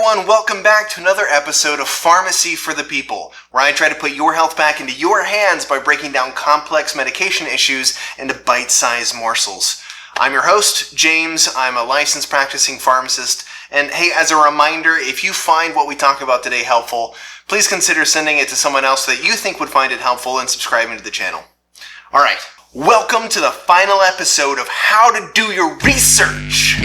everyone, welcome back to another episode of Pharmacy for the People, where I try to put your health back into your hands by breaking down complex medication issues into bite-sized morsels. I'm your host, James. I'm a licensed practicing pharmacist, and hey, as a reminder, if you find what we talk about today helpful, please consider sending it to someone else that you think would find it helpful and subscribing to the channel. Alright, welcome to the final episode of How to Do Your Research!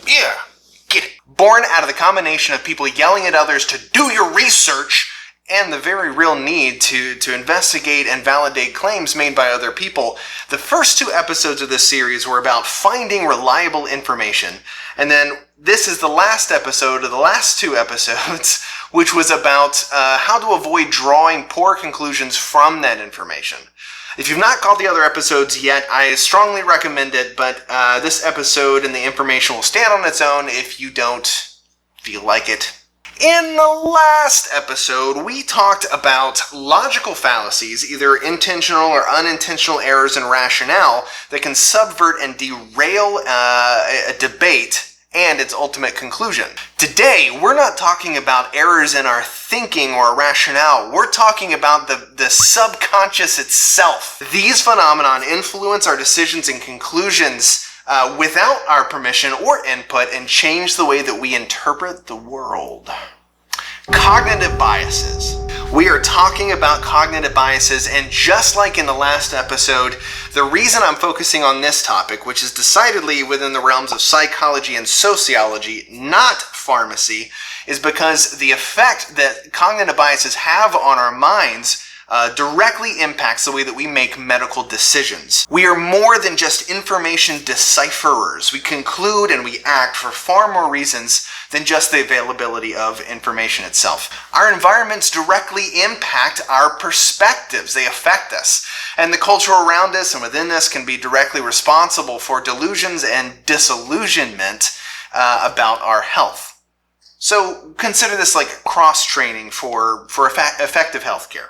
Yeah, get it. Born out of the combination of people yelling at others to do your research and the very real need to investigate and validate claims made by other people, the first two episodes of this series were about finding reliable information. And then this is the last episode of the last two episodes, which was about how to avoid drawing poor conclusions from that information. If you've not caught the other episodes yet, I strongly recommend it, but this episode and the information will stand on its own if you don't feel like it. In the last episode, we talked about logical fallacies, either intentional or unintentional errors in rationale that can subvert and derail a debate and its ultimate conclusion. Today, we're not talking about errors in our thinking or rationale. We're talking about the subconscious itself. These phenomena influence our decisions and conclusions without our permission or input and change the way that we interpret the world. Cognitive biases. We are talking about cognitive biases, and just like in the last episode, the reason I'm focusing on this topic, which is decidedly within the realms of psychology and sociology, not pharmacy, is because the effect that cognitive biases have on our minds directly impacts the way that we make medical decisions. We are more than just information decipherers. We conclude and we act for far more reasons than just the availability of information itself. Our environments directly impact our perspectives. They affect us. And the culture around us and within us can be directly responsible for delusions and disillusionment about our health. So consider this like cross-training for effective healthcare.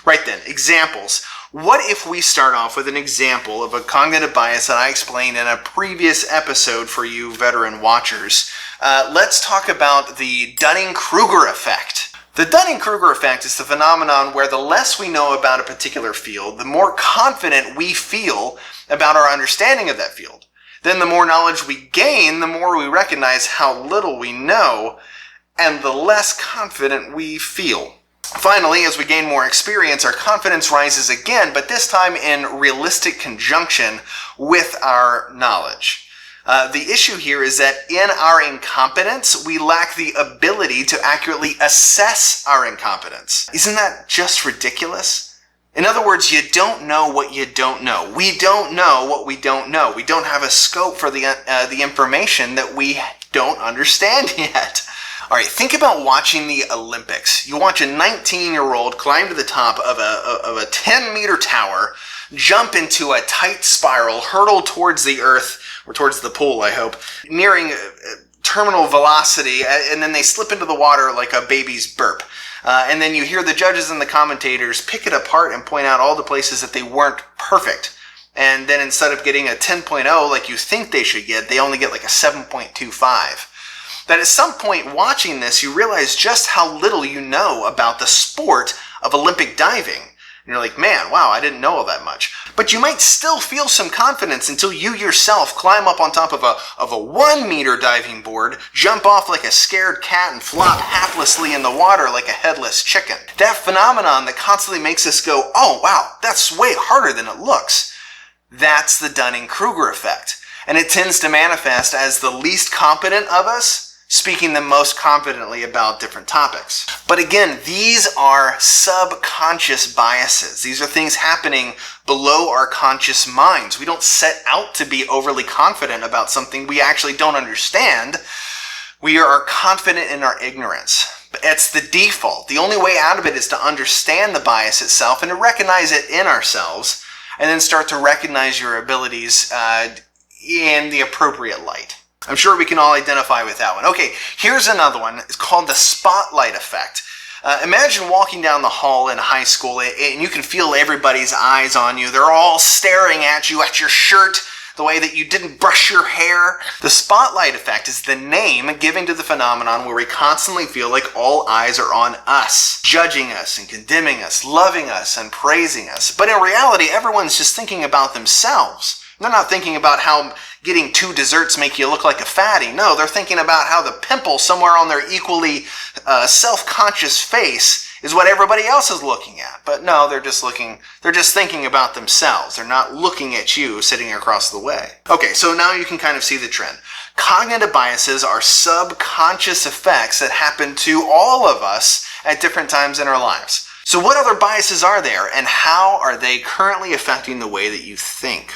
Right then, examples. What if we start off with an example of a cognitive bias that I explained in a previous episode for you veteran watchers? Let's talk about the Dunning-Kruger effect. The Dunning-Kruger effect is the phenomenon where the less we know about a particular field, the more confident we feel about our understanding of that field. Then the more knowledge we gain, the more we recognize how little we know, and the less confident we feel. Finally, as we gain more experience, our confidence rises again, but this time in realistic conjunction with our knowledge. The issue here is that in our incompetence, we lack the ability to accurately assess our incompetence. Isn't that just ridiculous? In other words, you don't know what you don't know. We don't know what we don't know. We don't have a scope for the information that we don't understand yet. Alright, think about watching the Olympics. You watch a 19-year-old climb to the top of a 10-meter tower, jump into a tight spiral, hurtle towards the earth, or towards the pool, I hope, nearing terminal velocity, and then they slip into the water like a baby's burp. And then you hear the judges and the commentators pick it apart and point out all the places that they weren't perfect. And then instead of getting a 10.0 like you think they should get, they only get like a 7.25. That at some point watching this, you realize just how little you know about the sport of Olympic diving. And you're like, man, wow, I didn't know all that much. But you might still feel some confidence until you yourself climb up on top of a 1-meter diving board, jump off like a scared cat, and flop haplessly in the water like a headless chicken. That phenomenon that constantly makes us go, oh, wow, that's way harder than it looks. That's the Dunning-Kruger effect. And it tends to manifest as the least competent of us speaking the most confidently about different topics. But again, these are subconscious biases. These are things happening below our conscious minds. We don't set out to be overly confident about something we actually don't understand. We are confident in our ignorance. It's the default. The only way out of it is to understand the bias itself and to recognize it in ourselves, and then start to recognize your abilities in the appropriate light. I'm sure we can all identify with that one. Okay, here's another one. It's called the spotlight effect. Imagine walking down the hall in high school and you can feel everybody's eyes on you. They're all staring at you, at your shirt, the way that you didn't brush your hair. The spotlight effect is the name given to the phenomenon where we constantly feel like all eyes are on us, judging us and condemning us, loving us and praising us. But in reality, everyone's just thinking about themselves. They're not thinking about how getting 2 desserts make you look like a fatty. No, they're thinking about how the pimple somewhere on their equally self-conscious face is what everybody else is looking at. But no, they're just thinking about themselves. They're not looking at you sitting across the way. Okay, so now you can kind of see the trend. Cognitive biases are subconscious effects that happen to all of us at different times in our lives. So what other biases are there, and how are they currently affecting the way that you think?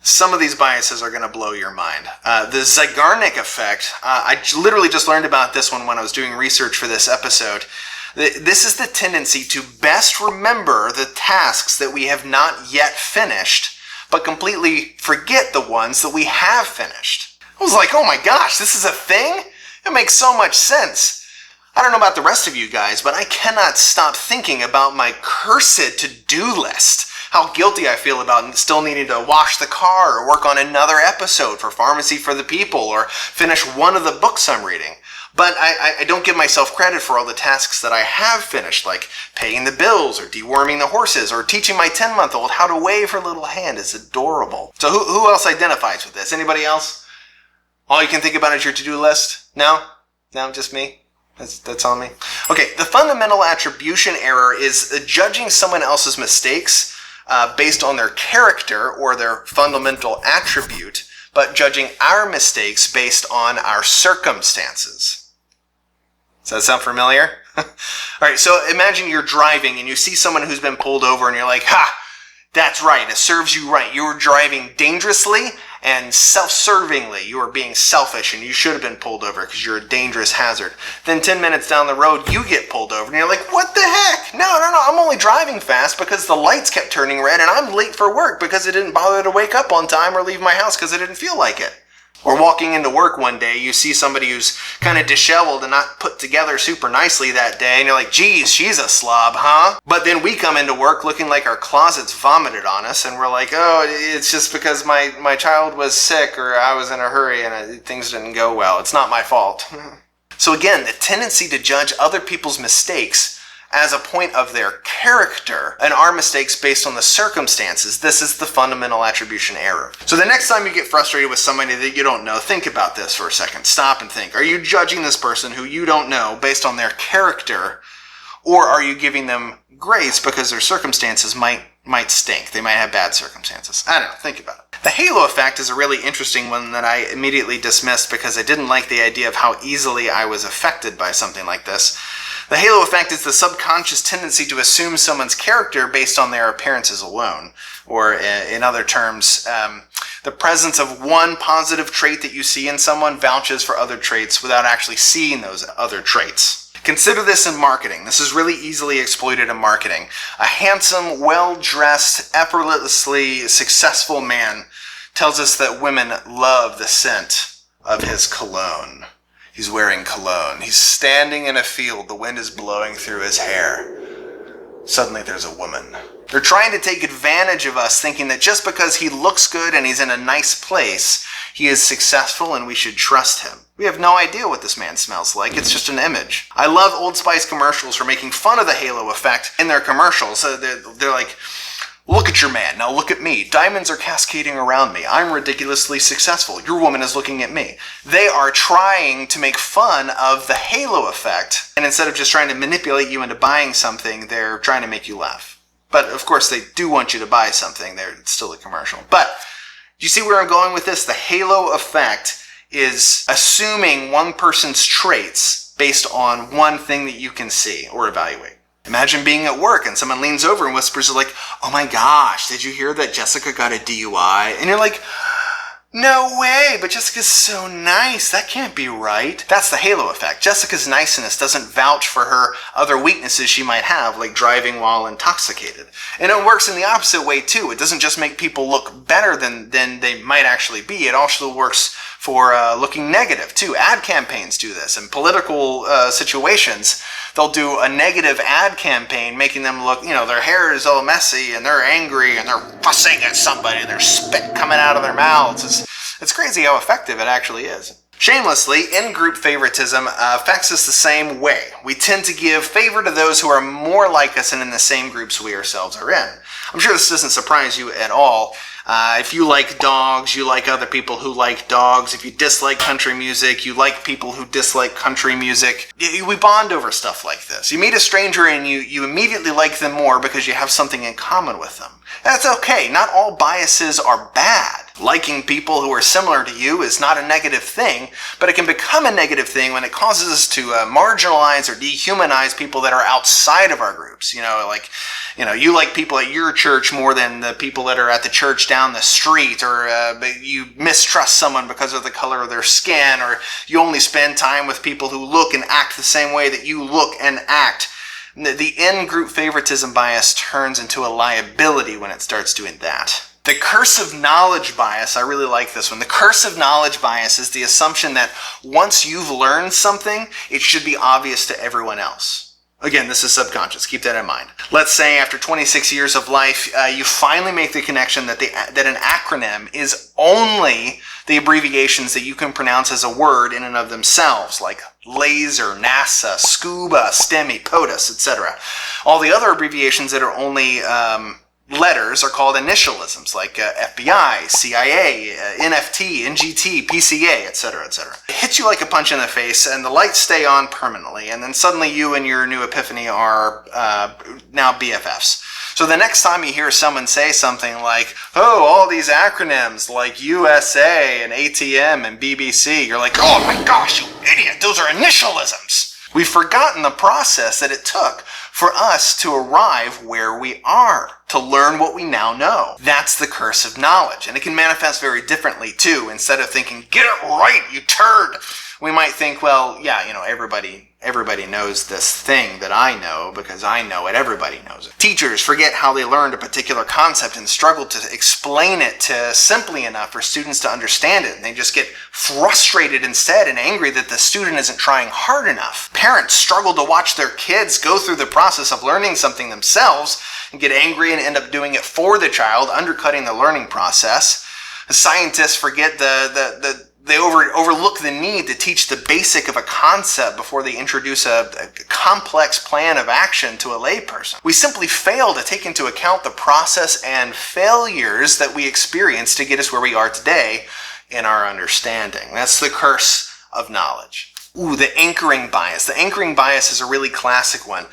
Some of these biases are going to blow your mind. The Zeigarnik effect, I literally just learned about this one when I was doing research for this episode. This is the tendency to best remember the tasks that we have not yet finished, but completely forget the ones that we have finished. I was like, oh my gosh, this is a thing? It makes so much sense. I don't know about the rest of you guys, but I cannot stop thinking about my Cursive to-do list. How guilty I feel about still needing to wash the car or work on another episode for Pharmacy for the People or finish one of the books I'm reading. But I don't give myself credit for all the tasks that I have finished, like paying the bills or deworming the horses or teaching my 10-month-old how to wave her little hand. It's adorable. So who else identifies with this? Anybody else? All you can think about is your to-do list? No? No, just me? That's on me? Okay, the fundamental attribution error is judging someone else's mistakes based on their character or their fundamental attribute, but judging our mistakes based on our circumstances. Does that sound familiar? All right, so imagine you're driving and you see someone who's been pulled over and you're like, ha, that's right, it serves you right. You were driving dangerously and self-servingly. You were being selfish and you should have been pulled over because you're a dangerous hazard. Then 10 minutes down the road, you get pulled over and you're like, what the heck? No, I'm only driving fast because the lights kept turning red and I'm late for work because I didn't bother to wake up on time or leave my house because I didn't feel like it. Or walking into work one day, you see somebody who's kind of disheveled and not put together super nicely that day, and you're like, geez, she's a slob, huh? But then we come into work looking like our closet's vomited on us, and we're like, oh, it's just because my child was sick, or I was in a hurry, and things didn't go well. It's not my fault. So again, the tendency to judge other people's mistakes as a point of their character and our mistakes based on the circumstances, this is the fundamental attribution error. So the next time you get frustrated with somebody that you don't know, think about this for a second. Stop and think. Are you judging this person who you don't know based on their character, or are you giving them grace because their circumstances might stink? They might have bad circumstances. I don't know. Think about it. The halo effect is a really interesting one that I immediately dismissed because I didn't like the idea of how easily I was affected by something like this. The halo effect is the subconscious tendency to assume someone's character based on their appearances alone. Or in other terms, the presence of one positive trait that you see in someone vouches for other traits without actually seeing those other traits. Consider this in marketing. This is really easily exploited in marketing. A handsome, well-dressed, effortlessly successful man tells us that women love the scent of his cologne. He's wearing cologne. He's standing in a field. The wind is blowing through his hair. Suddenly there's a woman. They're trying to take advantage of us, thinking that just because he looks good and he's in a nice place, he is successful and we should trust him. We have no idea what this man smells like. It's just an image. I love Old Spice commercials for making fun of the halo effect in their commercials. They're like, look at your man, now look at me. Diamonds are cascading around me. I'm ridiculously successful. Your woman is looking at me. They are trying to make fun of the halo effect, and instead of just trying to manipulate you into buying something, they're trying to make you laugh. But of course, they do want you to buy something. It's still a commercial. But do you see where I'm going with this? The halo effect is assuming one person's traits based on one thing that you can see or evaluate. Imagine being at work and someone leans over and whispers like, oh my gosh, did you hear that Jessica got a DUI? And you're like, no way, but Jessica's so nice. That can't be right. That's the halo effect. Jessica's niceness doesn't vouch for her other weaknesses she might have, like driving while intoxicated. And it works in the opposite way too. It doesn't just make people look better than they might actually be. It also works for looking negative too. Ad campaigns do this. In political situations, they'll do a negative ad campaign making them look, their hair is all messy and they're angry and they're fussing at somebody and there's spit coming out of their mouths. It's crazy how effective it actually is. Shamelessly, in-group favoritism affects us the same way. We tend to give favor to those who are more like us and in the same groups we ourselves are in. I'm sure this doesn't surprise you at all. If you like dogs, you like other people who like dogs. If you dislike country music, you like people who dislike country music. We bond over stuff like this. You meet a stranger and you immediately like them more because you have something in common with them. That's okay. Not all biases are bad. Liking people who are similar to you is not a negative thing, but it can become a negative thing when it causes us to marginalize or dehumanize people that are outside of our groups. You like people at your church more than the people that are at the church down the street, or you mistrust someone because of the color of their skin, or you only spend time with people who look and act the same way that you look and act. The in-group favoritism bias turns into a liability when it starts doing that. The cursive knowledge bias, I really like this one. The cursive knowledge bias is the assumption that once you've learned something, it should be obvious to everyone else. Again, this is subconscious. Keep that in mind. Let's say after 26 years of life, you finally make the connection that an acronym is only the abbreviations that you can pronounce as a word in and of themselves, like laser, NASA, scuba, STEMI, POTUS, etc. All the other abbreviations that are only letters are called initialisms, like FBI, CIA, NFT, NGT, PCA, etc., etc. It hits you like a punch in the face, and the lights stay on permanently, and then suddenly you and your new epiphany are now BFFs. So the next time you hear someone say something like, oh, all these acronyms like USA and ATM and BBC, you're like, oh my gosh, you idiot, those are initialisms. We've forgotten the process that it took for us to arrive where we are, to learn what we now know. That's the curse of knowledge, and it can manifest very differently too. Instead of thinking, get it right, you turd, we might think, well, yeah, everybody knows this thing that I know because I know it, everybody knows it. Teachers forget how they learned a particular concept and struggle to explain it simply enough for students to understand it, and they just get frustrated instead and angry that the student isn't trying hard enough. Parents struggle to watch their kids go through the process of learning something themselves and get angry and end up doing it for the child, undercutting the learning process. Scientists forget they overlook the need to teach the basic of a concept before they introduce a complex plan of action to a layperson. We simply fail to take into account the process and failures that we experience to get us where we are today in our understanding. That's the curse of knowledge. Ooh, the anchoring bias. The anchoring bias is a really classic one.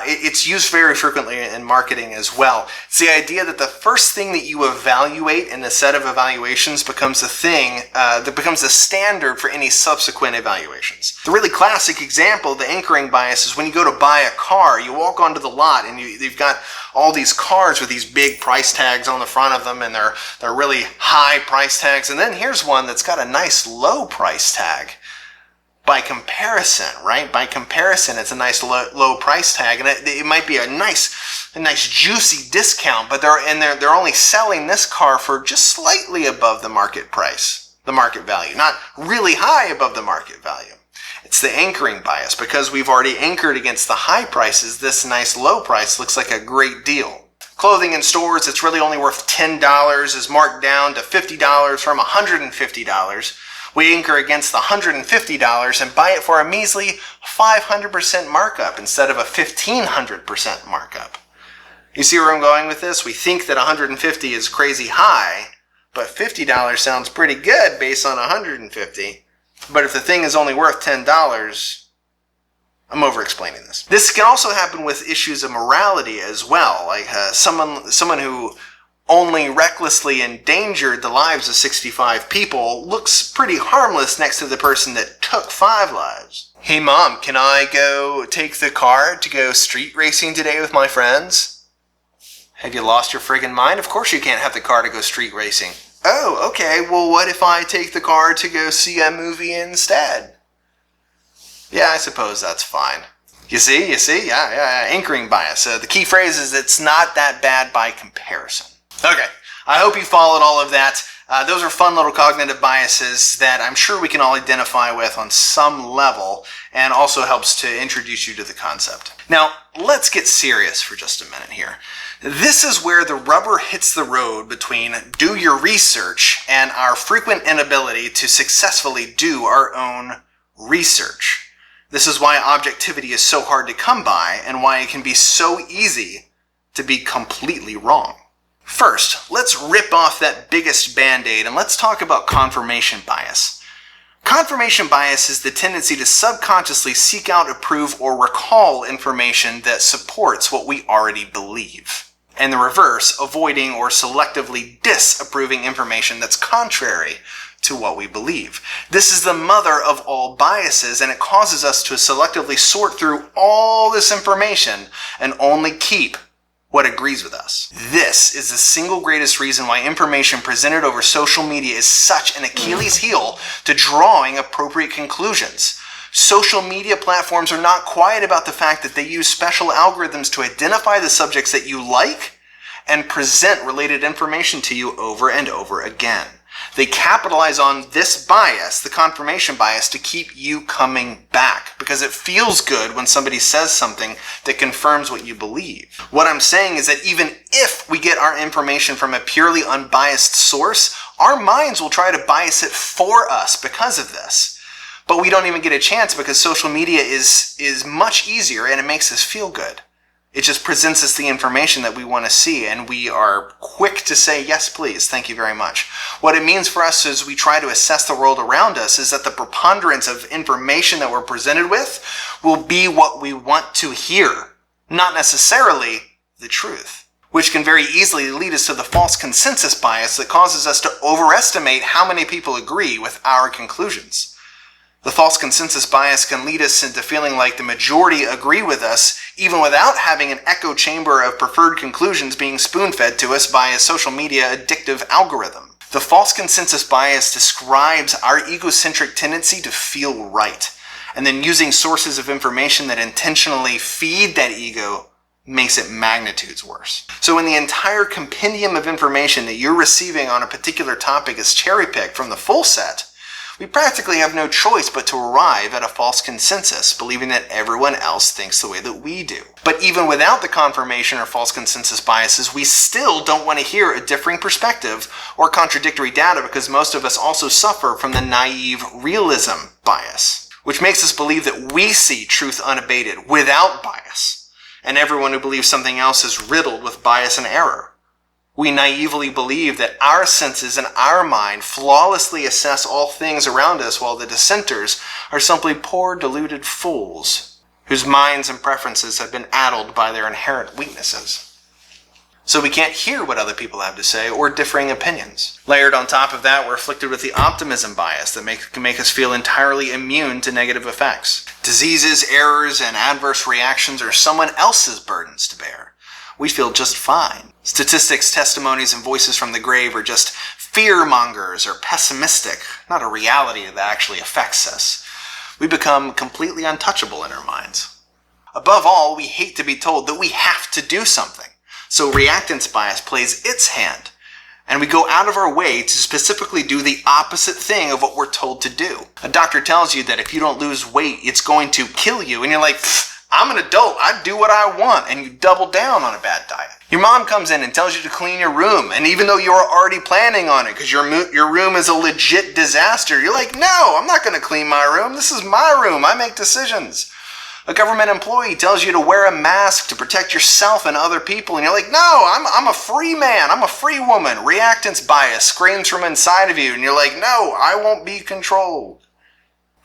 It's used very frequently in marketing as well. It's the idea that the first thing that you evaluate in a set of evaluations becomes the thing that becomes the standard for any subsequent evaluations. The really classic example of the anchoring bias is when you go to buy a car, you walk onto the lot and you've got all these cars with these big price tags on the front of them, and they're really high price tags. And then here's one that's got a nice low price tag. By comparison, right? By comparison, it's a nice low price tag, and it might be a nice juicy discount, but they're only selling this car for just slightly above the market price, the market value, not really high above the market value. It's the anchoring bias. Because we've already anchored against the high prices, this nice low price looks like a great deal. Clothing in stores that's really only worth $10 is marked down to $50 from $150. We anchor against the $150 and buy it for a measly 500% markup instead of a 1,500% markup. You see where I'm going with this? We think that $150 is crazy high, but $50 sounds pretty good based on $150. But if the thing is only worth $10, I'm over-explaining this. This can also happen with issues of morality as well, like someone who only recklessly endangered the lives of 65 people looks pretty harmless next to the person that took 5 lives. Hey mom, can I go take the car to go street racing today with my friends? Have you lost your friggin' mind? Of course you can't have the car to go street racing. Oh, okay, well what if I take the car to go see a movie instead? Yeah, I suppose that's fine. You see? Yeah, anchoring bias. The key phrase is it's not that bad by comparison. Okay, I hope you followed all of that. Those are fun little cognitive biases that I'm sure we can all identify with on some level, and also helps to introduce you to the concept. Now, let's get serious for just a minute here. This is where the rubber hits the road between do your research and our frequent inability to successfully do our own research. This is why objectivity is so hard to come by, and why it can be so easy to be completely wrong. First, let's rip off that biggest band-aid and let's talk about confirmation bias. Confirmation bias is the tendency to subconsciously seek out, approve, or recall information that supports what we already believe. And the reverse, avoiding or selectively disapproving information that's contrary to what we believe. This is the mother of all biases, and it causes us to selectively sort through all this information and only keep what agrees with us. This is the single greatest reason why information presented over social media is such an Achilles heel to drawing appropriate conclusions. Social media platforms are not quiet about the fact that they use special algorithms to identify the subjects that you like and present related information to you over and over again. They capitalize on this bias, the confirmation bias, to keep you coming back because it feels good when somebody says something that confirms what you believe. What I'm saying is that even if we get our information from a purely unbiased source, our minds will try to bias it for us because of this. But we don't even get a chance because social media is much easier and it makes us feel good. It just presents us the information that we want to see, and we are quick to say, yes, please, thank you very much. What it means for us as we try to assess the world around us is that the preponderance of information that we're presented with will be what we want to hear, not necessarily the truth, which can very easily lead us to the false consensus bias that causes us to overestimate how many people agree with our conclusions. The false consensus bias can lead us into feeling like the majority agree with us, even without having an echo chamber of preferred conclusions being spoon-fed to us by a social media addictive algorithm. The false consensus bias describes our egocentric tendency to feel right, and then using sources of information that intentionally feed that ego makes it magnitudes worse. So when the entire compendium of information that you're receiving on a particular topic is cherry-picked from the full set, we practically have no choice but to arrive at a false consensus, believing that everyone else thinks the way that we do. But even without the confirmation or false consensus biases, we still don't want to hear a differing perspective or contradictory data because most of us also suffer from the naive realism bias, which makes us believe that we see truth unabated without bias, and everyone who believes something else is riddled with bias and error. We naively believe that our senses and our mind flawlessly assess all things around us, while the dissenters are simply poor deluded fools whose minds and preferences have been addled by their inherent weaknesses. So we can't hear what other people have to say or differing opinions. Layered on top of that, we're afflicted with the optimism bias that can make us feel entirely immune to negative effects. Diseases, errors, and adverse reactions are someone else's burdens to bear. We feel just fine. Statistics, testimonies, and voices from the grave are just fear-mongers or pessimistic, not a reality that actually affects us. We become completely untouchable in our minds. Above all, we hate to be told that we have to do something. So reactance bias plays its hand, and we go out of our way to specifically do the opposite thing of what we're told to do. A doctor tells you that if you don't lose weight, it's going to kill you, and you're like, I'm an adult, I do what I want, and you double down on a bad diet. Your mom comes in and tells you to clean your room, and even though you're already planning on it because your room is a legit disaster, you're like, no, I'm not going to clean my room, this is my room, I make decisions. A government employee tells you to wear a mask to protect yourself and other people, and you're like, no, I'm a free man, I'm a free woman. Reactance bias screams from inside of you, and you're like, no, I won't be controlled.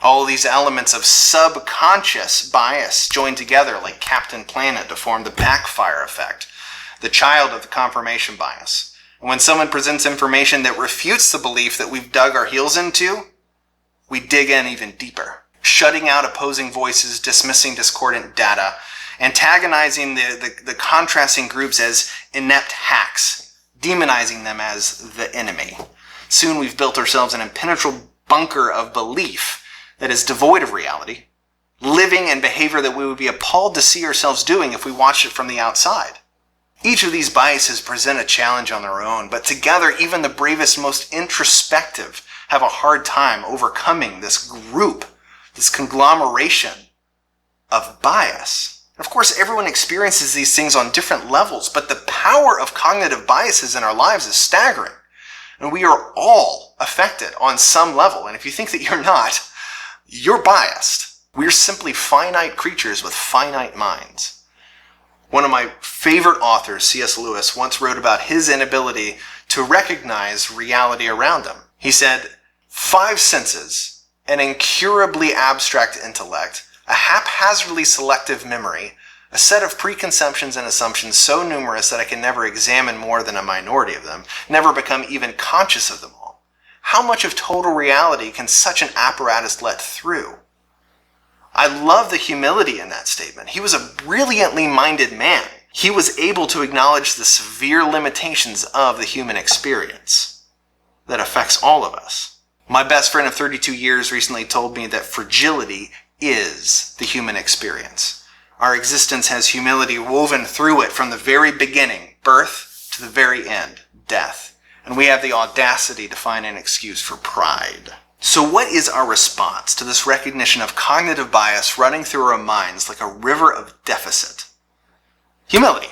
All these elements of subconscious bias join together like Captain Planet to form the backfire effect, the child of the confirmation bias. And when someone presents information that refutes the belief that we've dug our heels into, we dig in even deeper, shutting out opposing voices, dismissing discordant data, antagonizing the contrasting groups as inept hacks, demonizing them as the enemy. Soon we've built ourselves an impenetrable bunker of belief that is devoid of reality, living and behavior that we would be appalled to see ourselves doing if we watched it from the outside. Each of these biases present a challenge on their own, but together even the bravest, most introspective have a hard time overcoming this group, this conglomeration of bias. Of course, everyone experiences these things on different levels, but the power of cognitive biases in our lives is staggering. And we are all affected on some level. And if you think that you're not, you're biased. We're simply finite creatures with finite minds. One of my favorite authors, C.S. Lewis, once wrote about his inability to recognize reality around him. He said, 5 senses, an incurably abstract intellect, a haphazardly selective memory, a set of preconceptions and assumptions so numerous that I can never examine more than a minority of them, never become even conscious of them all. How much of total reality can such an apparatus let through? I love the humility in that statement. He was a brilliantly minded man. He was able to acknowledge the severe limitations of the human experience that affects all of us. My best friend of 32 years recently told me that fragility is the human experience. Our existence has humility woven through it from the very beginning, birth, to the very end, death. And we have the audacity to find an excuse for pride. So what is our response to this recognition of cognitive bias running through our minds like a river of deficit? Humility.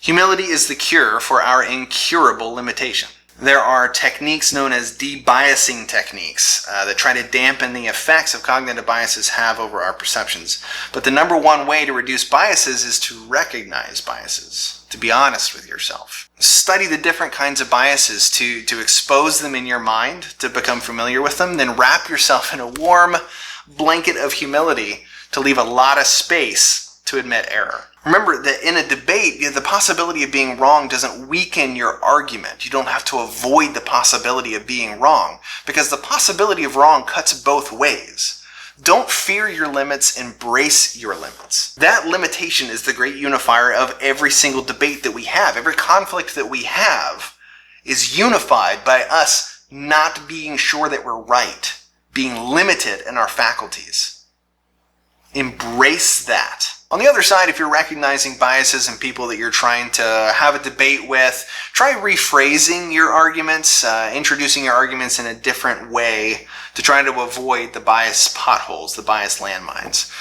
Humility is the cure for our incurable limitation. There are techniques known as debiasing techniques that try to dampen the effects of cognitive biases have over our perceptions. But the number one way to reduce biases is to recognize biases, to be honest with yourself. Study the different kinds of biases to expose them in your mind, to become familiar with them, then wrap yourself in a warm blanket of humility to leave a lot of space to admit error. Remember that in a debate, the possibility of being wrong doesn't weaken your argument. You don't have to avoid the possibility of being wrong, because the possibility of wrong cuts both ways. Don't fear your limits, embrace your limits. That limitation is the great unifier of every single debate that we have. Every conflict that we have is unified by us not being sure that we're right, being limited in our faculties. Embrace that. On the other side, if you're recognizing biases in people that you're trying to have a debate with, try rephrasing your arguments, introducing your arguments in a different way to try to avoid the bias potholes, the bias landmines.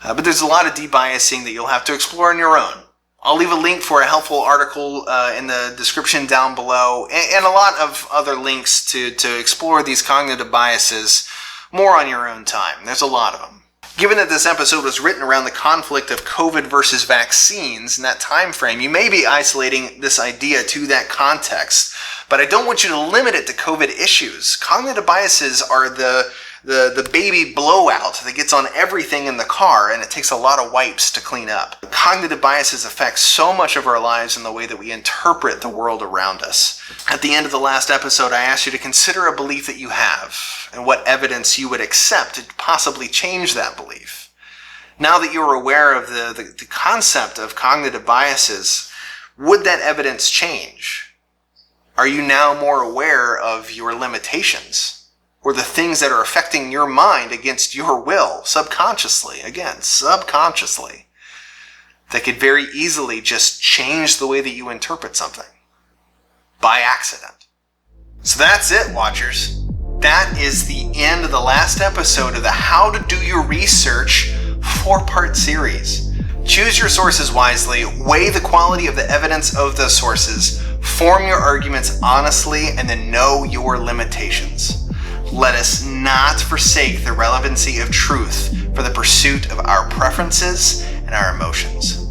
But there's a lot of debiasing that you'll have to explore on your own. I'll leave a link for a helpful article in the description down below, and a lot of other links to explore these cognitive biases more on your own time. There's a lot of them. Given that this episode was written around the conflict of COVID versus vaccines in that time frame, you may be isolating this idea to that context, but I don't want you to limit it to COVID issues. Cognitive biases are the baby blowout that gets on everything in the car, and it takes a lot of wipes to clean up. Cognitive biases affect so much of our lives in the way that we interpret the world around us. At the end of the last episode, I asked you to consider a belief that you have and what evidence you would accept to possibly change that belief. Now that you're aware of the concept of cognitive biases, would that evidence change? Are you now more aware of your limitations? Or the things that are affecting your mind against your will, subconsciously, that could very easily just change the way that you interpret something by accident. So that's it, watchers. That is the end of the last episode of the How to Do Your Research 4-part series. Choose your sources wisely, weigh the quality of the evidence of those sources, form your arguments honestly, and then know your limitations. Let us not forsake the relevancy of truth for the pursuit of our preferences and our emotions.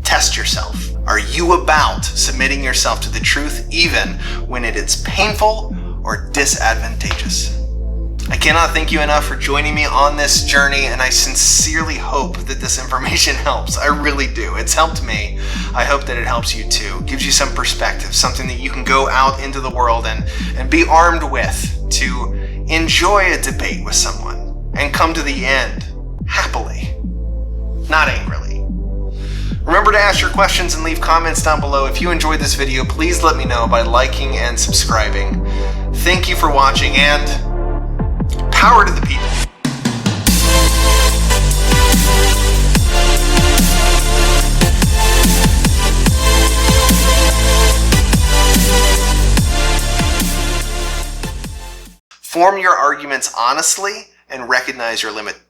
Test yourself. Are you about submitting yourself to the truth even when it is painful or disadvantageous? I cannot thank you enough for joining me on this journey, and I sincerely hope that this information helps. I really do. It's helped me. I hope that it helps you too. Gives you some perspective, something that you can go out into the world and be armed with to enjoy a debate with someone and come to the end happily, not angrily. Remember to ask your questions and leave comments down below. If you enjoyed this video, please let me know by liking and subscribing. Thank you for watching, and power to the people. Form your arguments honestly and recognize your limitations.